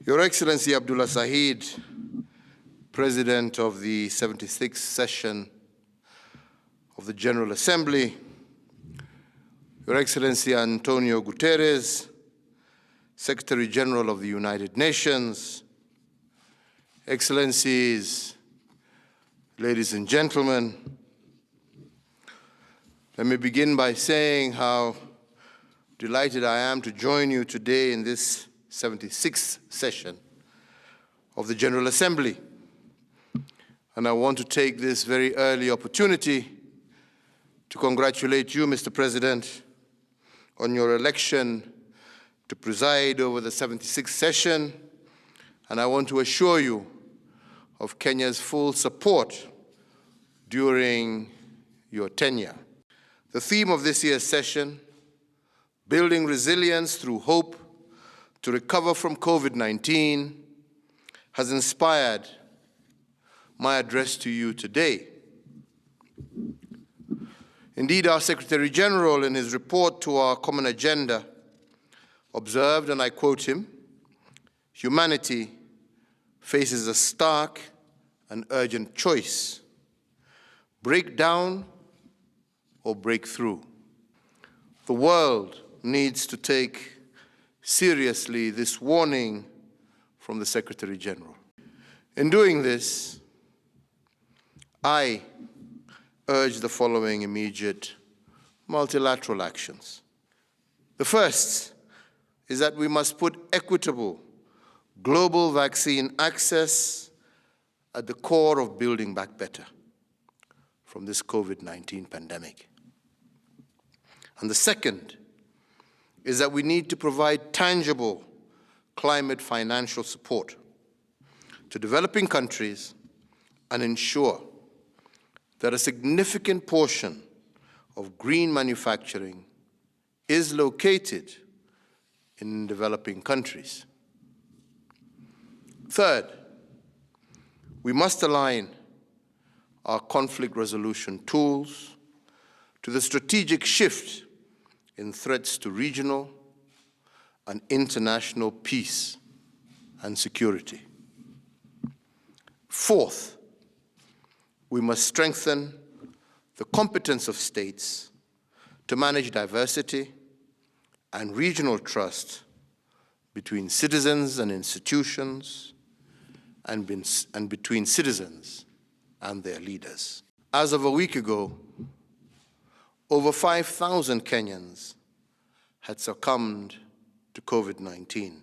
Your Excellency Abdullah Sahid, President of the 76th session of the General Assembly, Your Excellency Antonio Guterres, Secretary General of the United Nations, Excellencies, ladies and gentlemen, let me begin by saying how delighted I am to join you today in this 76th session of the General Assembly. And I want to take this very early opportunity to congratulate you, Mr. President, on your election to preside over the 76th session, and I want to assure you of Kenya's full support during your tenure. The theme of this year's session, Building Resilience Through Hope to Recover from COVID-19, has inspired my address to you today. Indeed, our Secretary General, in his report to our common agenda, observed, and I quote him, "Humanity faces a stark and urgent choice: break down or break through." The world needs to take seriously this warning from the Secretary General. In doing this, I urge the following immediate multilateral actions. The first is that we must put equitable global vaccine access at the core of building back better from this COVID-19 pandemic. And the second is that we need to provide tangible climate financial support to developing countries and ensure that a significant portion of green manufacturing is located in developing countries. Third, we must align our conflict resolution tools to the strategic shift in threats to regional and international peace and security. Fourth, we must strengthen the competence of states to manage diversity and regional trust between citizens and institutions, and between citizens and their leaders. As of a week ago, over 5,000 Kenyans had succumbed to COVID-19.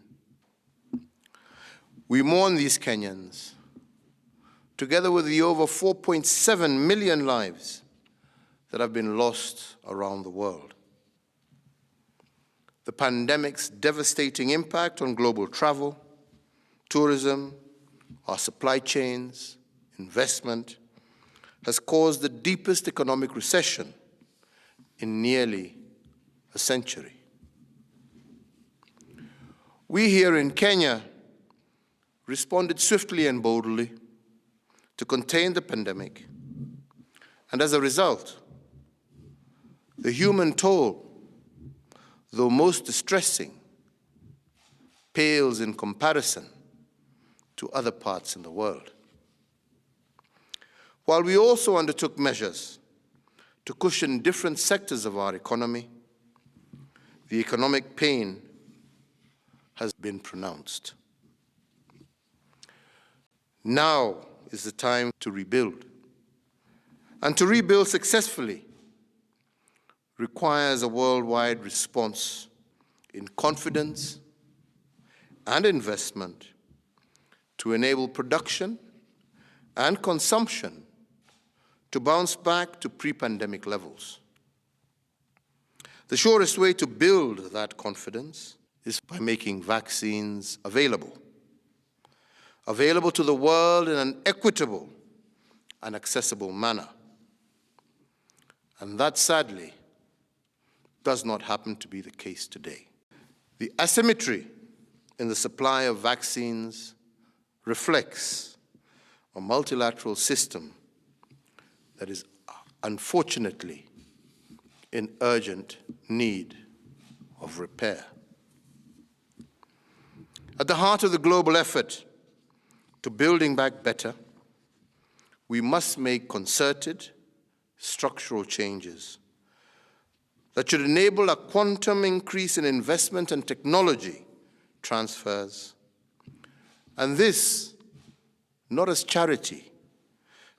We mourn these Kenyans, together with the over 4.7 million lives that have been lost around the world. The pandemic's devastating impact on global travel, tourism, our supply chains, investment, has caused the deepest economic recession in nearly a century. We here in Kenya responded swiftly and boldly to contain the pandemic, and as a result, the human toll, though most distressing, pales in comparison to other parts in the world. While we also undertook measures to cushion different sectors of our economy, the economic pain has been pronounced. Now is the time to rebuild. And to rebuild successfully requires a worldwide response in confidence and investment to enable production and consumption to bounce back to pre-pandemic levels. The surest way to build that confidence is by making vaccines available to the world in an equitable and accessible manner. And that, sadly, does not happen to be the case today. The asymmetry in the supply of vaccines reflects a multilateral system that is unfortunately in urgent need of repair. At the heart of the global effort to building back better, we must make concerted structural changes that should enable a quantum increase in investment and technology transfers. And this, not as charity,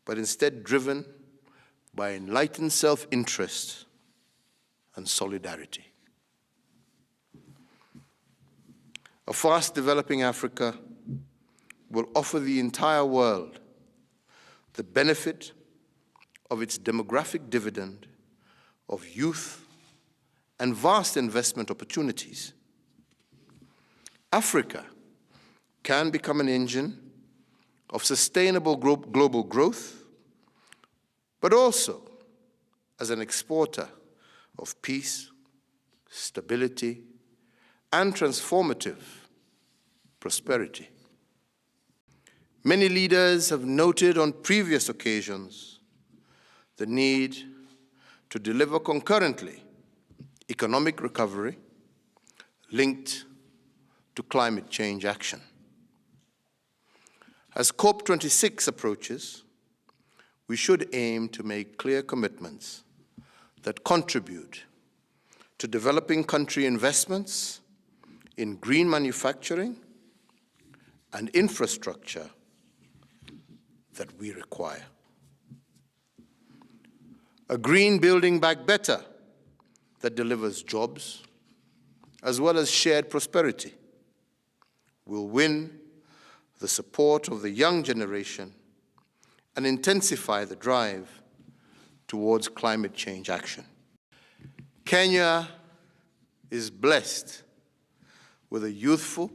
but instead driven by enlightened self-interest and solidarity. A fast-developing Africa will offer the entire world the benefit of its demographic dividend of youth and vast investment opportunities. Africa can become an engine of sustainable global growth, but also as an exporter of peace, stability, and transformative prosperity. Many leaders have noted on previous occasions the need to deliver concurrently economic recovery linked to climate change action. As COP26 approaches, we should aim to make clear commitments that contribute to developing country investments in green manufacturing and infrastructure that we require. A green building back better that delivers jobs as well as shared prosperity will win the support of the young generation and intensify the drive towards climate change action. Kenya is blessed with a youthful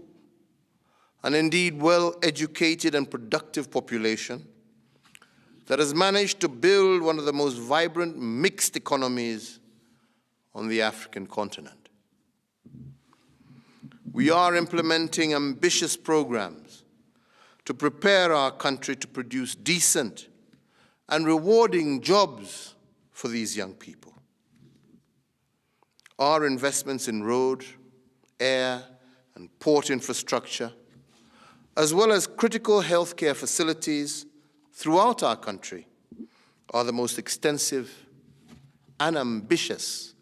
and indeed well-educated and productive population that has managed to build one of the most vibrant mixed economies on the African continent. We are implementing ambitious programs to prepare our country to produce decent and rewarding jobs for these young people. Our investments in road, air, and port infrastructure, as well as critical healthcare facilities throughout our country, are the most extensive and ambitious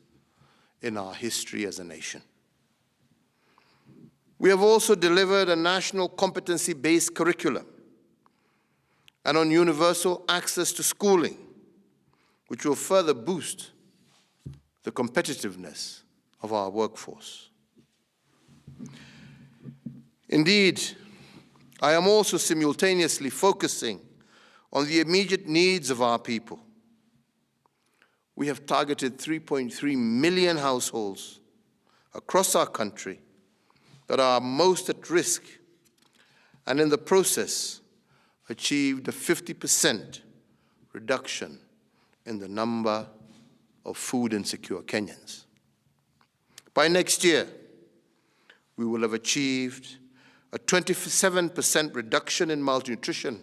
in our history as a nation. We have also delivered a national competency-based curriculum and on universal access to schooling, which will further boost the competitiveness of our workforce. Indeed, I am also simultaneously focusing on the immediate needs of our people. We have targeted 3.3 million households across our country that are most at risk, and in the process achieved a 50% reduction in the number of food insecure Kenyans. By next year, we will have achieved a 27% reduction in malnutrition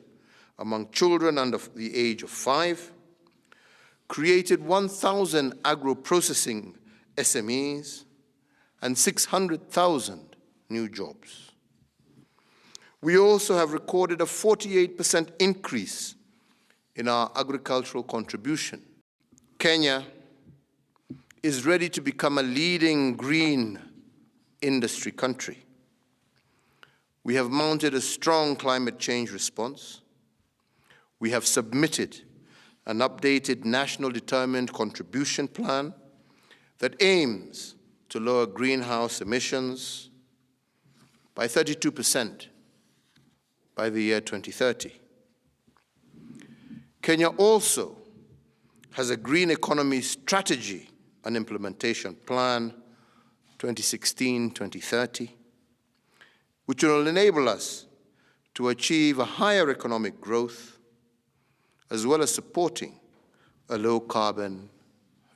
among children under the age of 5, created 1,000 agro-processing SMEs, and 600,000 new jobs. We also have recorded a 48% increase in our agricultural contribution. Kenya is ready to become a leading green industry country. We have mounted a strong climate change response. We have submitted an updated national determined contribution plan that aims to lower greenhouse emissions by 32% by the year 2030. Kenya also has a green economy strategy and implementation plan 2016-2030, which will enable us to achieve a higher economic growth as well as supporting a low-carbon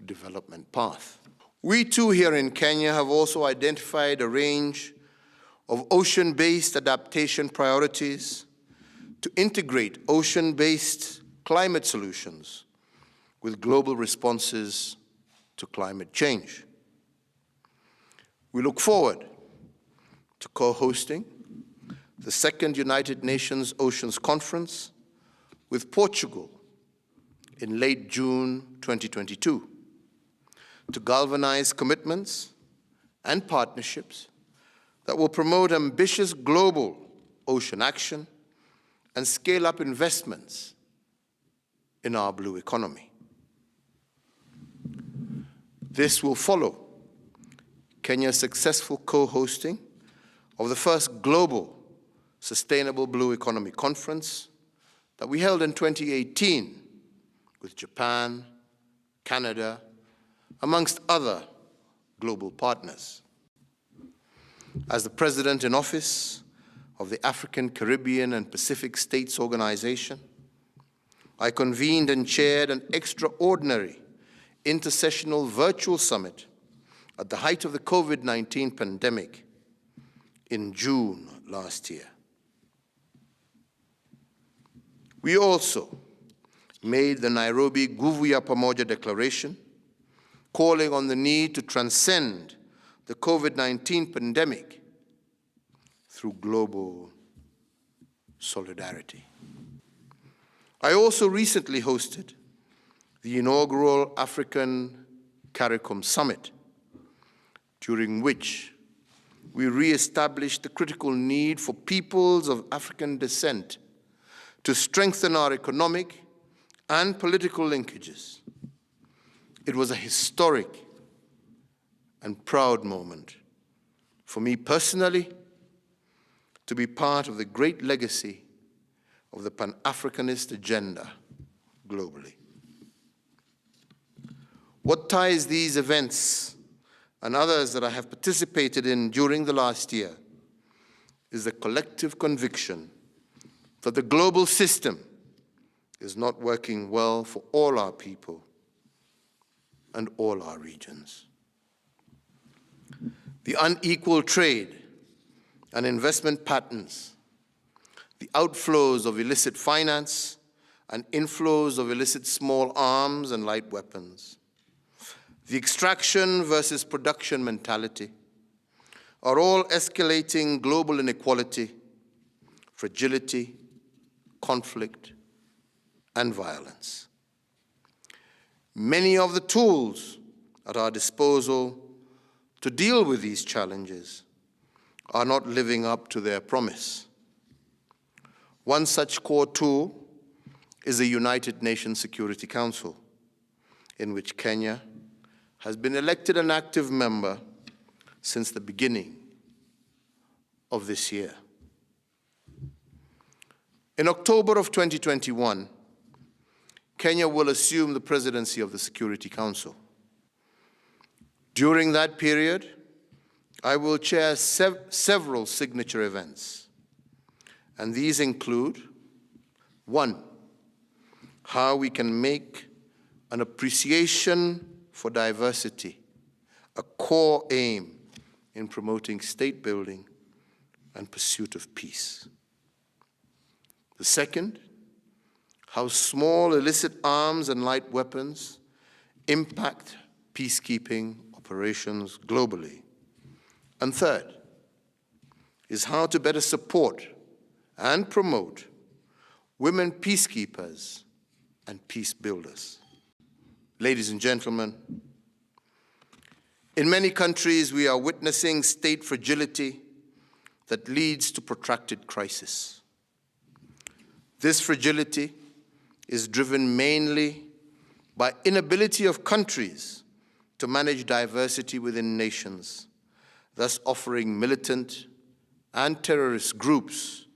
development path. We too here in Kenya have also identified a range of ocean-based adaptation priorities to integrate ocean-based climate solutions with global responses to climate change. We look forward to co-hosting the second United Nations Oceans Conference with Portugal in late June 2022 to galvanize commitments and partnerships that will promote ambitious global ocean action and scale up investments in our blue economy. This will follow Kenya's successful co-hosting of the first global Sustainable Blue Economy Conference that we held in 2018 with Japan, Canada, amongst other global partners. As the President in Office of the African, Caribbean, and Pacific States Organization, I convened and chaired an extraordinary intersessional virtual summit at the height of the COVID-19 pandemic in June last year. We also made the Nairobi Nguvu ya Pamoja Declaration, calling on the need to transcend the COVID-19 pandemic through global solidarity. I also recently hosted the inaugural African CARICOM Summit, during which we re-established the critical need for peoples of African descent to strengthen our economic and political linkages. It was a historic and proud moment for me personally to be part of the great legacy of the Pan-Africanist agenda globally. What ties these events and others that I have participated in during the last year is the collective conviction that the global system is not working well for all our people and all our regions. The unequal trade and investment patterns, the outflows of illicit finance and inflows of illicit small arms and light weapons, the extraction versus production mentality are all escalating global inequality, fragility, conflict, and violence. Many of the tools at our disposal to deal with these challenges are not living up to their promise. One such core tool is the United Nations Security Council, in which Kenya has been elected an active member since the beginning of this year. In October of 2021, Kenya will assume the presidency of the Security Council. During that period, I will chair several signature events, and these include: 1, how we can make an appreciation for diversity a core aim in promoting state building and pursuit of peace. The second, how small illicit arms and light weapons impact peacekeeping operations globally. And third, is how to better support and promote women peacekeepers and peace builders. Ladies and gentlemen, in many countries we are witnessing state fragility that leads to protracted crisis. This fragility is driven mainly by inability of countries to manage diversity within nations, thus offering militant and terrorist groups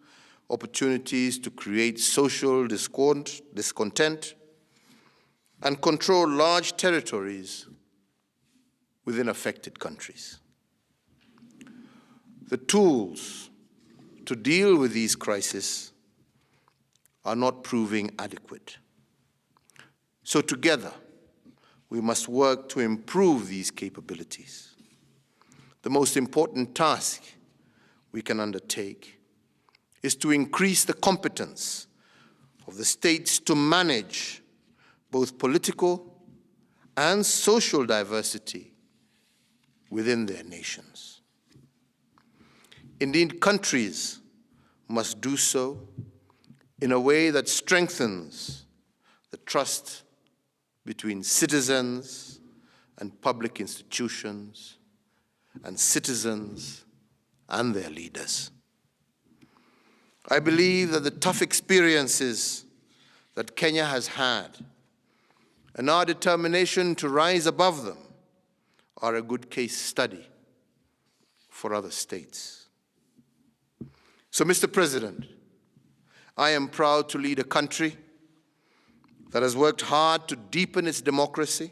opportunities to create social discontent and control large territories within affected countries. The tools to deal with these crises are not proving adequate. So together, we must work to improve these capabilities. The most important task we can undertake is to increase the competence of the states to manage both political and social diversity within their nations. Indeed, countries must do so in a way that strengthens the trust between citizens and public institutions, and citizens and their leaders. I believe that the tough experiences that Kenya has had and our determination to rise above them are a good case study for other states. So, Mr. President, I am proud to lead a country that has worked hard to deepen its democracy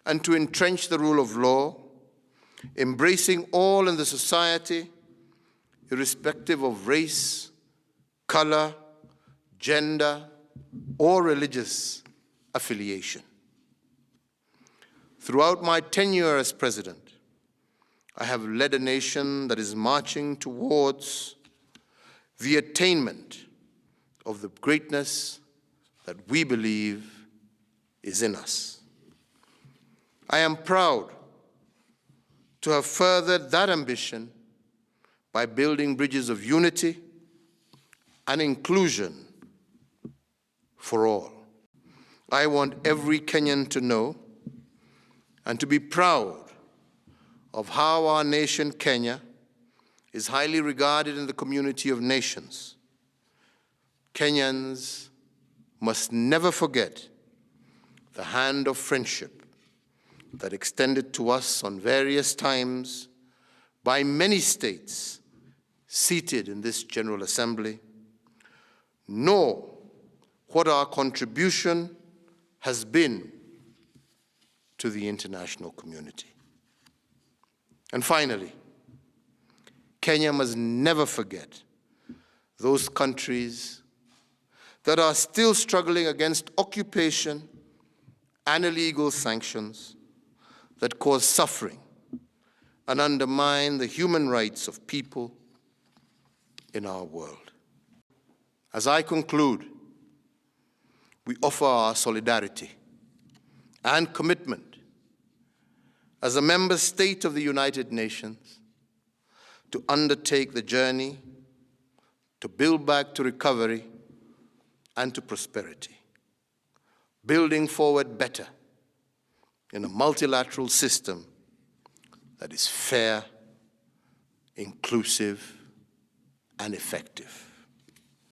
and to entrench the rule of law, embracing all in the society, irrespective of race, color, gender, or religious affiliation. Throughout my tenure as president, I have led a nation that is marching towards the attainment of the greatness that we believe is in us. I am proud to have furthered that ambition by building bridges of unity and inclusion for all. I want every Kenyan to know and to be proud of how our nation, Kenya, is highly regarded in the community of nations. Kenyans must never forget the hand of friendship that extended to us on various times by many states seated in this General Assembly, nor what our contribution has been to the international community. And finally, Kenya must never forget those countries that are still struggling against occupation and illegal sanctions that cause suffering and undermine the human rights of people in our world. As I conclude, we offer our solidarity and commitment as a member state of the United Nations to undertake the journey to build back to recovery and to prosperity, building forward better in a multilateral system that is fair, inclusive, and effective.